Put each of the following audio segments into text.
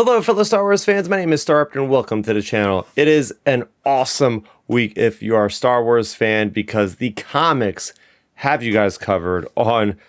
Hello, fellow Star Wars fans. My name is Starrapter, and welcome to the channel. It is an awesome week if you are a Star Wars fan because the comics have you guys covered on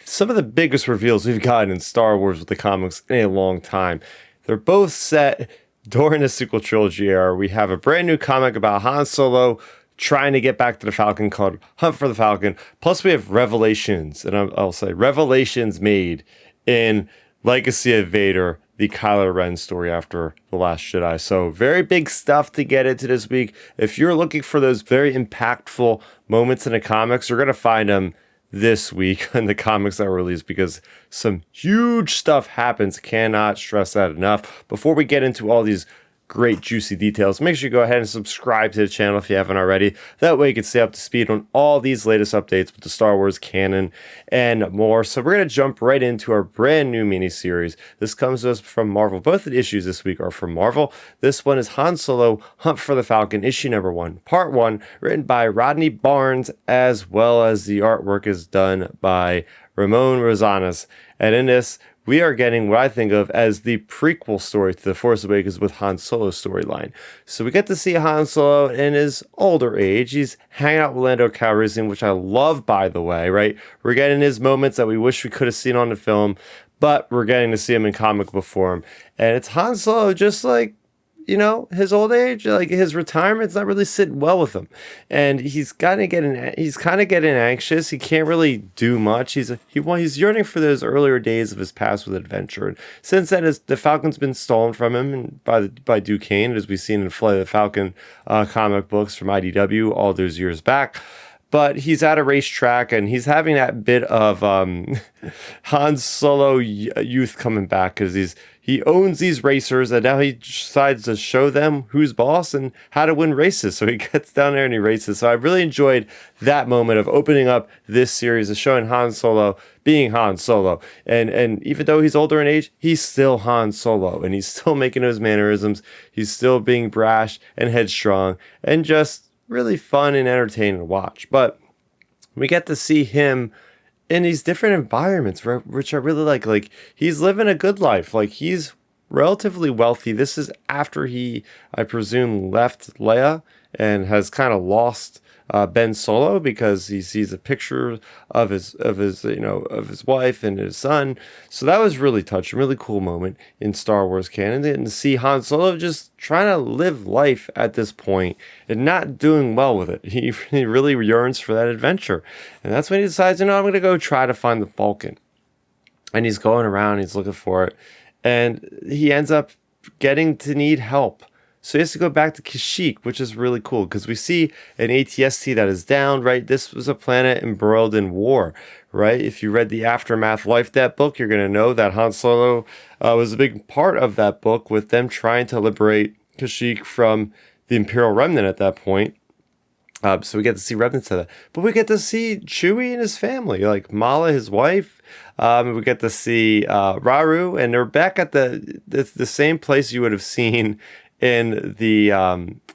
some of the biggest reveals we've gotten in Star Wars with the comics in a long time. They're both set during the sequel trilogy era. We have a brand new comic about Han Solo trying to get back to the Falcon called Hunt for the Falcon. Plus, we have revelations, and I'll say revelations made in Legacy of Vader, the Kylo Ren story after The Last Jedi. So very big stuff to get into this week. If you're looking for those very impactful moments in the comics, you're going to find them this week in the comics that were released because some huge stuff happens. Cannot stress that enough. Before we get into all these great juicy details, make sure you go ahead and subscribe to the channel if you haven't already. That way you can stay up to speed on all these latest updates with the Star Wars canon and more. So we're going to jump right into our brand new mini-series. This comes to us from Marvel. Both of the issues this week are from Marvel. This one is Han Solo Hunt for the Falcon, issue number 1, part 1, written by Rodney Barnes, as well as the artwork is done by Ramon Rosales. And in this, we are getting what I think of as the prequel story to The Force Awakens with Han Solo's storyline. So we get to see Han Solo in his older age. He's hanging out with Lando Calrissian, which I love, by the way, right? We're getting his moments that we wish we could have seen on the film, but we're getting to see him in comic book form. And it's Han Solo just like, you know, his old age, like his retirement's not really sitting well with him, and he's kind of getting anxious. He can't really do much. He's yearning for those earlier days of his past with adventure. And since then, the Falcon's been stolen from him and by Duquesne, as we've seen in Flight of the Falcon comic books from IDW all those years back. But he's at a racetrack and he's having that bit of Han Solo youth coming back because he owns these racers and now he decides to show them who's boss and how to win races. So he gets down there and he races. So I really enjoyed that moment of opening up this series of showing Han Solo being Han Solo. And even though he's older in age, he's still Han Solo and he's still making those mannerisms. He's still being brash and headstrong and just really fun and entertaining to watch. But we get to see him in these different environments, which I really like. Like, he's living a good life. Like, he's relatively wealthy. This is after he, I presume, left Leia and has kind of lost Ben Solo because he sees a picture of his wife and his son. So that was really touching, really cool moment in Star Wars canon, and to see Han Solo just trying to live life at this point and not doing well with it. He really yearns for that adventure, and that's when he decides, I'm going to go try to find the Falcon. And he's going around, he's looking for it, and he ends up getting to need help. So he has to go back to Kashyyyk, which is really cool because we see an ATST that is down, right? This was a planet embroiled in war, right? If you read the Aftermath Life Debt book, you're going to know that Han Solo was a big part of that book with them trying to liberate Kashyyyk from the Imperial Remnant at that point. So we get to see remnants of that. But we get to see Chewie and his family, like Mala, his wife. We get to see Raru, and they're back at the same place you would have seen in the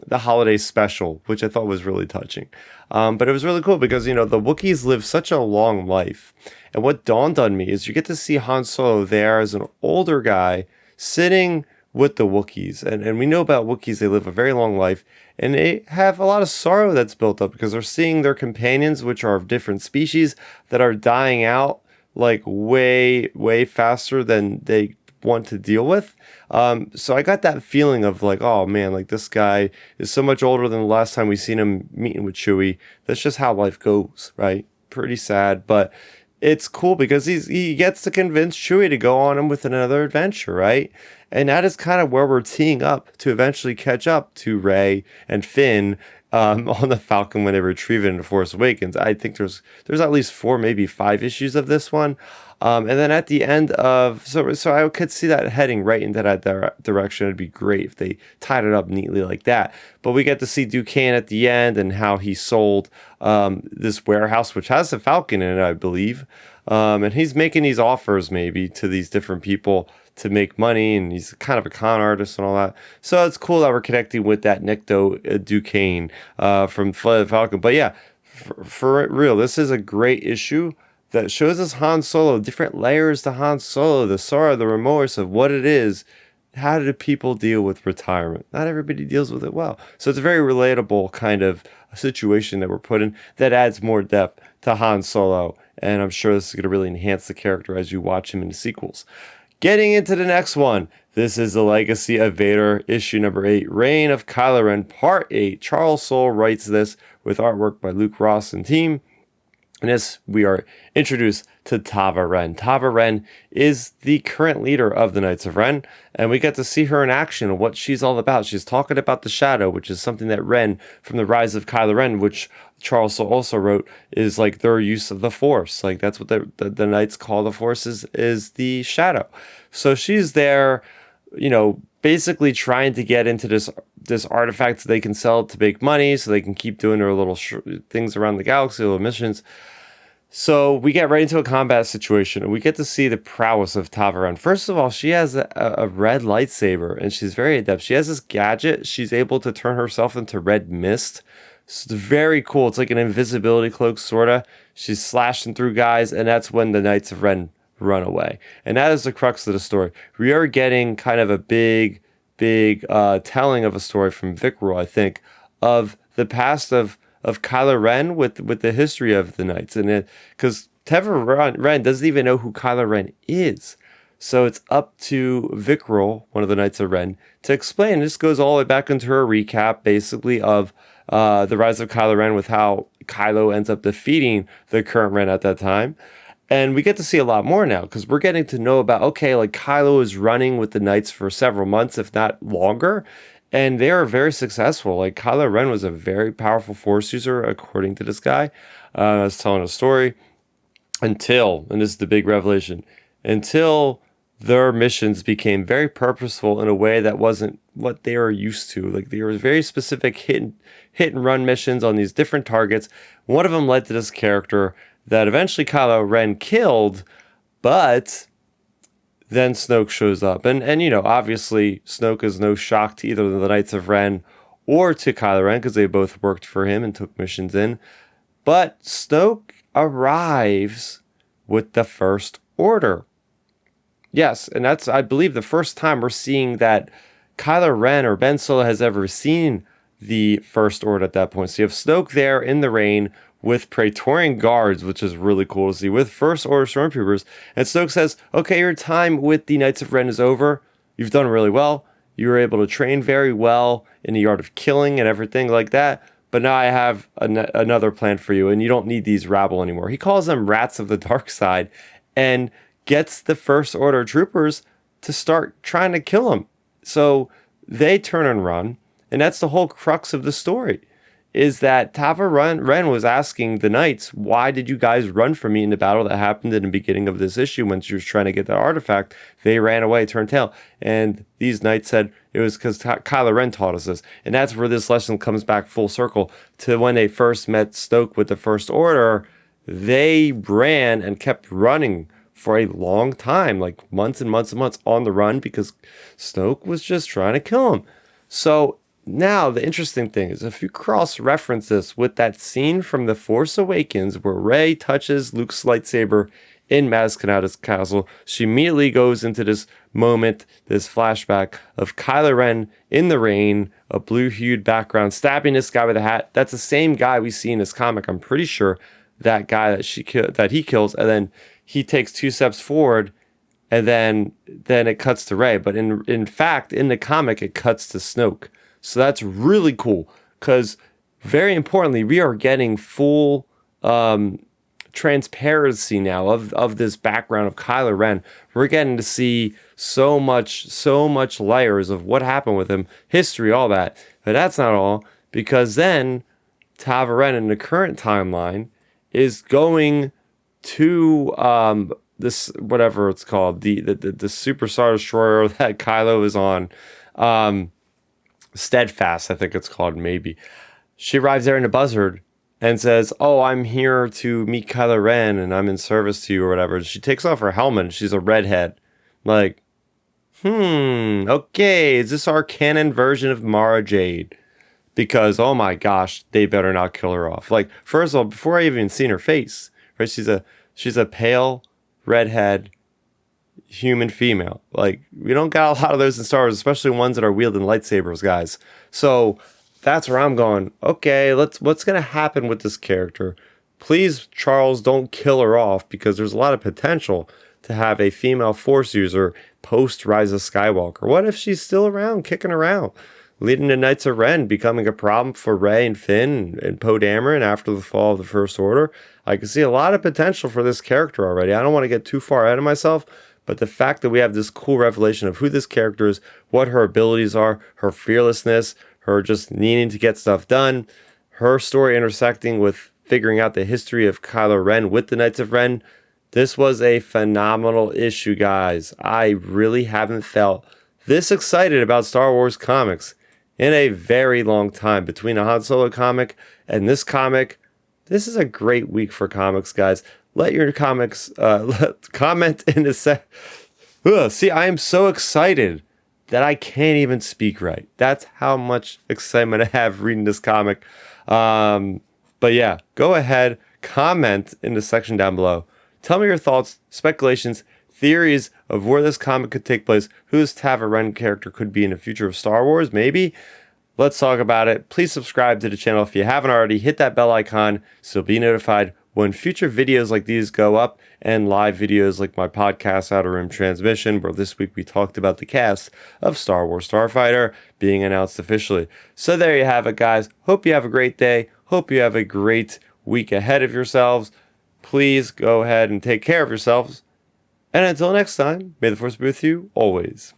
holiday special, which I thought was really touching. But it was really cool because, the Wookiees live such a long life. And what dawned on me is you get to see Han Solo there as an older guy sitting with the Wookiees. And we know about Wookiees, they live a very long life. And they have a lot of sorrow that's built up because they're seeing their companions, which are of different species, that are dying out like way, way faster than they want to deal with. So I got that feeling of like, oh man, like this guy is so much older than the last time we seen him meeting with Chewie. That's just how life goes, right? Pretty sad, but it's cool because he gets to convince Chewie to go on him with another adventure, right? And that is kind of where we're teeing up to eventually catch up to Rey and Finn on the Falcon when they retrieve it in The Force Awakens. I think there's at least 4, maybe 5 issues of this one. And then at the end of, so I could see that heading right into that direction. It'd be great if they tied it up neatly like that. But we get to see Duquesne at the end and how he sold this warehouse, which has a Falcon in it, I believe. And he's making these offers maybe to these different people to make money, and he's kind of a con artist and all that. So it's cool that we're connecting with that Nikto Duquesne from Flight of the Falcon. But yeah, for real, this is a great issue that shows us Han Solo, different layers to Han Solo, the sorrow, the remorse of what it is how do people deal with retirement? Not everybody deals with it well. So it's a very relatable kind of situation that we're put in that adds more depth to Han Solo. And I'm sure this is going to really enhance the character as you watch him in the sequels. Getting into the next one. This is the Legacy of Vader, issue number 8, Reign of Kylo Ren, part 8. Charles Soule writes this with artwork by Luke Ross and team. In this, we are introduced to Tava Ren. Tava Ren is the current leader of the Knights of Ren, and we get to see her in action and what she's all about. She's talking about the shadow, which is something that Ren, from the Rise of Kylo Ren, which Charles Soule also wrote, is like their use of the Force. Like that's what the Knights call the Force is the shadow. So she's there, basically trying to get into this artifact so they can sell it to make money, so they can keep doing their little things around the galaxy, little missions. So we get right into a combat situation, and we get to see the prowess of Tava Ren. First of all, she has a red lightsaber, and she's very adept. She has this gadget. She's able to turn herself into red mist. So it's very cool. It's like an invisibility cloak, sort of. She's slashing through guys, and that's when the Knights of Ren run away. And that is the crux of the story. We are getting kind of a big telling of a story from Vickrell, I think, of the past of Kylo Ren with the history of the Knights. And because Tava Ren doesn't even know who Kylo Ren is. So it's up to Vickrell, one of the Knights of Ren, to explain. This goes all the way back into her recap, basically, of the rise of Kylo Ren, with how Kylo ends up defeating the current Ren at that time. And we get to see a lot more now because we're getting to know about, okay, like Kylo is running with the Knights for several months, if not longer, and they are very successful. Like Kylo Ren was a very powerful Force user, according to this guy. I was telling a story until, and this is the big revelation, until their missions became very purposeful in a way that wasn't what they were used to. Like there was very specific hit and run missions on these different targets. One of them led to this character that eventually Kylo Ren killed, but then Snoke shows up. And obviously Snoke is no shock to either the Knights of Ren or to Kylo Ren because they both worked for him and took missions in. But Snoke arrives with the First Order. Yes, and that's, I believe, the first time we're seeing that Kylo Ren or Ben Solo has ever seen the First Order at that point. So you have Snoke there in the rain with Praetorian guards, which is really cool to see, with First Order stormtroopers. And Snoke says, okay, your time with the Knights of Ren is over. You've done really well. You were able to train very well in the art of killing and everything like that. But now I have another plan for you, and you don't need these rabble anymore. He calls them rats of the dark side and gets the First Order troopers to start trying to kill him. So they turn and run, and that's the whole crux of the story, is that Tava Ren was asking the Knights, why did you guys run from me in the battle that happened in the beginning of this issue when she was trying to get that artifact? They ran away, turned tail. And these Knights said it was because Kylo Ren taught us this. And that's where this lesson comes back full circle to when they first met Snoke with the First Order. They ran and kept running for a long time, like months and months and months on the run, because Snoke was just trying to kill him. So now, the interesting thing is, if you cross-reference this with that scene from The Force Awakens where Rey touches Luke's lightsaber in Maz Kanata's castle, she immediately goes into this moment, this flashback of Kylo Ren in the rain, a blue-hued background, stabbing this guy with a hat. That's the same guy we see in this comic. I'm pretty sure that guy that he kills, and then he takes 2 steps forward, and then it cuts to Rey. But in fact, in the comic, it cuts to Snoke. So that's really cool because, very importantly, we are getting full transparency now of this background of Kylo Ren. We're getting to see so much layers of what happened with him, history, all that. But that's not all, because then Tava Ren in the current timeline is going to this, whatever it's called, the Super Star Destroyer that Kylo is on. Steadfast, I think it's called, maybe. She arrives there in a buzzard and says, oh, I'm here to meet Kylo Ren and I'm in service to you or whatever. She takes off her helmet and she's a redhead. Like, okay, is this our canon version of Mara Jade? Because, oh my gosh, they better not kill her off. Like, first of all, before I even seen her face, right? She's a pale redhead, human female. Like, we don't got a lot of those in Star Wars, especially ones that are wielding lightsabers, guys. So that's where I'm going. Okay, what's gonna happen with this character? Please, Charles, don't kill her off, because there's a lot of potential to have a female Force user post Rise of Skywalker. What if she's still around, kicking around, leading to Knights of Ren, becoming a problem for Rey and Finn and Poe Dameron after the fall of the First Order? I can see a lot of potential for this character already. I don't want to get too far ahead of myself, but the fact that we have this cool revelation of who this character is, what her abilities are, her fearlessness, her just needing to get stuff done, her story intersecting with figuring out the history of Kylo Ren with the Knights of Ren. This was a phenomenal issue, guys. I really haven't felt this excited about Star Wars comics in a very long time. Between a Han Solo comic and this comic, this is a great week for comics, guys. Let your comics comment in the see, I am so excited that I can't even speak right. That's how much excitement I have reading this comic. But yeah, go ahead, comment in the section down below. Tell me your thoughts, speculations, theories of where this comic could take place, who this Tava Ren character could be in the future of Star Wars, maybe. Let's talk about it. Please subscribe to the channel if you haven't already. Hit that bell icon so you'll be notified when future videos like these go up, and live videos like my podcast Outer Rim Transmission, where this week we talked about the cast of Star Wars Starfighter being announced officially. So there you have it, guys. Hope you have a great day. Hope you have a great week ahead of yourselves. Please go ahead and take care of yourselves. And until next time, may the Force be with you always.